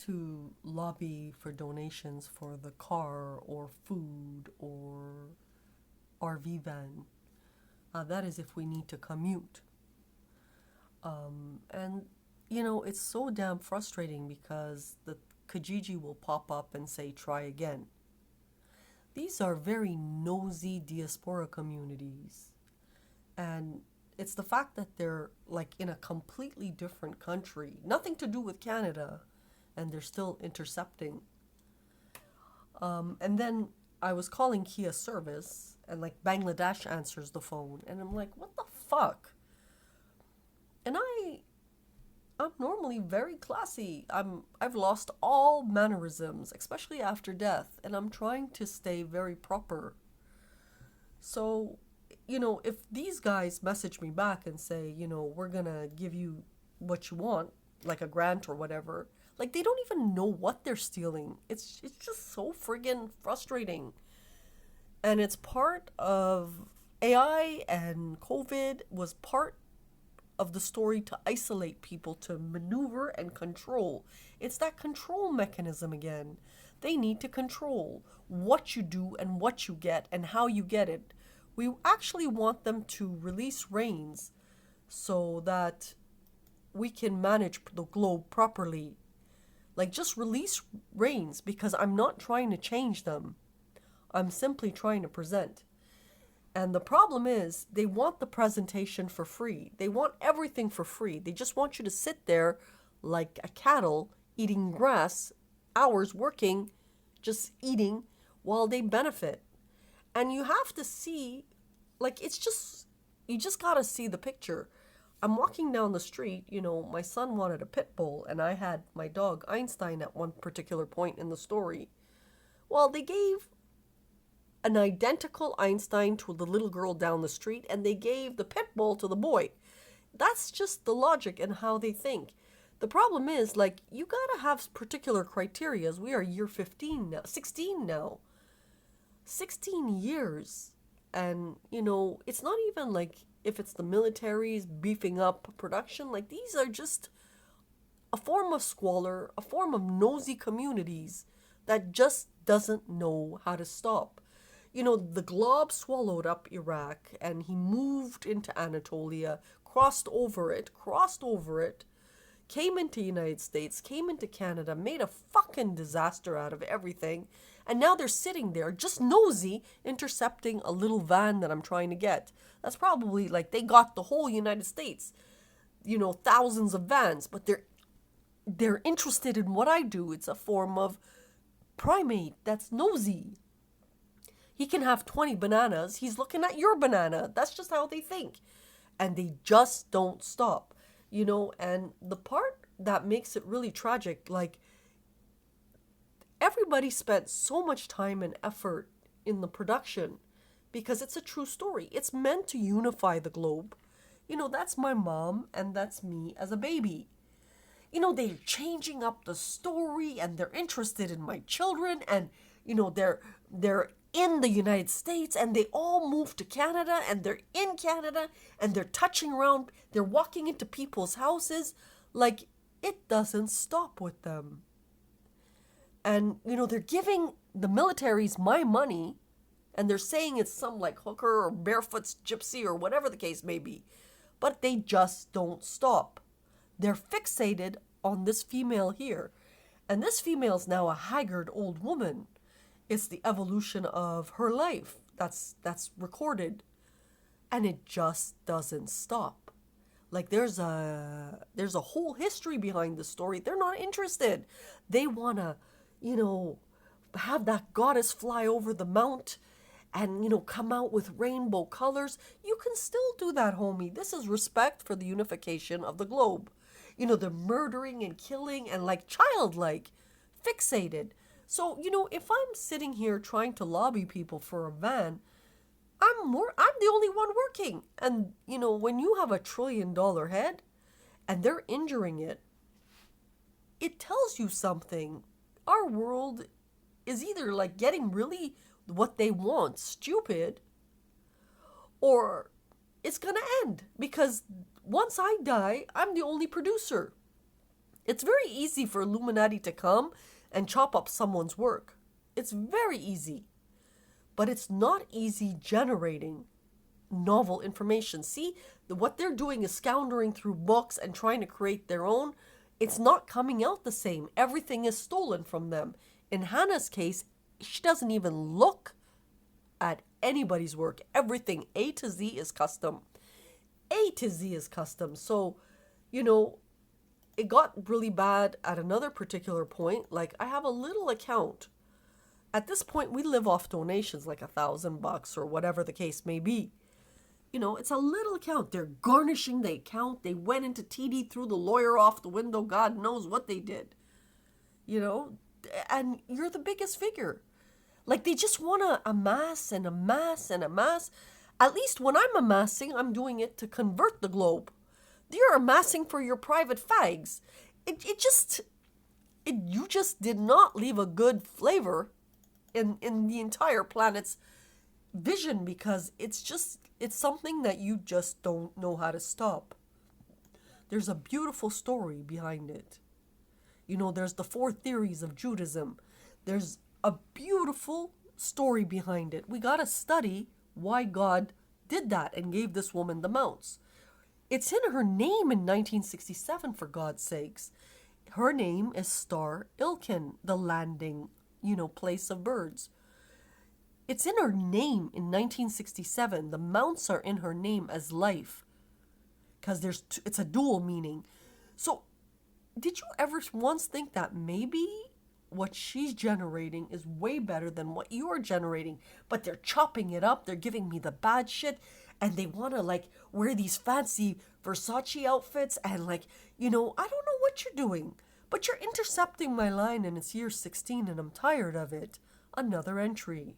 to lobby for donations for the car or food or RV van. That is if we need to commute. And, it's so damn frustrating because the Kijiji will pop up and say, try again. These are very nosy diaspora communities. And it's the fact that they're like in a completely different country, nothing to do with Canada, and they're still intercepting. And then I was calling Kia service, and like Bangladesh answers the phone, and I'm like, what the fuck? And I'm normally very classy. I've lost all mannerisms, especially after death, and I'm trying to stay very proper. So, if these guys message me back and say, we're gonna give you what you want, like a grant or whatever, like they don't even know what they're stealing. It's just so friggin' frustrating. And it's part of AI, and COVID was part of the story to isolate people, to maneuver and control. It's that control mechanism again. They need to control what you do and what you get and how you get it. We actually want them to release reins so that we can manage the globe properly. Like, just release reins, because I'm not trying to change them. I'm simply trying to present. And the problem is, they want the presentation for free. They want everything for free. They just want you to sit there like a cattle eating grass, hours working, just eating while they benefit. And you have to see, like, you just gotta see the picture. I'm walking down the street, my son wanted a pit bull, and I had my dog Einstein at one particular point in the story. Well, they gave an identical Einstein to the little girl down the street, and they gave the pit bull to the boy. That's just the logic and how they think. The problem is, like, you gotta have particular criteria. We are year 15 now, 16 now. 16 years. And, it's not even like if it's the military's beefing up production. Like, these are just a form of squalor, a form of nosy communities that just doesn't know how to stop. The Glob swallowed up Iraq, and he moved into Anatolia, crossed over it, came into the United States, came into Canada, made a fucking disaster out of everything, and now they're sitting there, just nosy, intercepting a little van that I'm trying to get. That's probably, like, they got the whole United States, thousands of vans, but they're interested in what I do. It's a form of primate that's nosy. He can have 20 bananas. He's looking at your banana. That's just how they think. And they just don't stop, and the part that makes it really tragic, like, everybody spent so much time and effort in the production because it's a true story. It's meant to unify the globe. That's my mom and that's me as a baby. They're changing up the story, and they're interested in my children, and, they're in the United States, and they all moved to Canada, and they're in Canada, and they're touching around, they're walking into people's houses. Like, it doesn't stop with them. And, they're giving the militaries my money, and they're saying it's some, like, hooker or barefoot gypsy or whatever the case may be. But they just don't stop. They're fixated on this female here. And this female's now a haggard old woman. It's the evolution of her life that's recorded. And it just doesn't stop. Like, there's a whole history behind the story. They're not interested. They want to, have that goddess fly over the mount and, come out with rainbow colors. You can still do that, homie. This is respect for the unification of the globe. They're murdering and killing and, like, childlike, fixated. So, if I'm sitting here trying to lobby people for a van, I'm the only one working. And, when you have $1 trillion head and they're injuring it, it tells you something. Our world is either, like, getting really what they want stupid, or it's going to end, because once I die, I'm the only producer. It's very easy for Illuminati to come and chop up someone's work. It's very easy. But it's not easy generating novel information. See, what they're doing is scoundering through books and trying to create their own. It's not coming out the same. Everything is stolen from them. In Hanna's case, she doesn't even look at anybody's work. Everything A to Z is custom. A to Z is custom. So, it got really bad at another particular point. Like, I have a little account. At this point, we live off donations, like $1,000 or whatever the case may be. It's a little account. They're garnishing the account. They went into TD, threw the lawyer off the window. God knows what they did. And you're the biggest figure. Like, they just want to amass and amass and amass. At least when I'm amassing, I'm doing it to convert the globe. You're amassing for your private fags. You just did not leave a good flavor in the entire planet's vision, because it's something that you just don't know how to stop. There's a beautiful story behind it. There's the 4 theories of Judaism. There's a beautiful story behind it. We got to study why God did that and gave this woman the mounts. It's in her name in 1967, for God's sakes. Her name is Star Ilkin, the landing, place of birds. It's in her name in 1967. The mounts are in her name as life, because it's a dual meaning. So, did you ever once think that maybe what she's generating is way better than what you're generating? But they're chopping it up. They're giving me the bad shit. And they want to, wear these fancy Versace outfits. And, I don't know what you're doing. But you're intercepting my line, and it's year 16, and I'm tired of it. Another entry.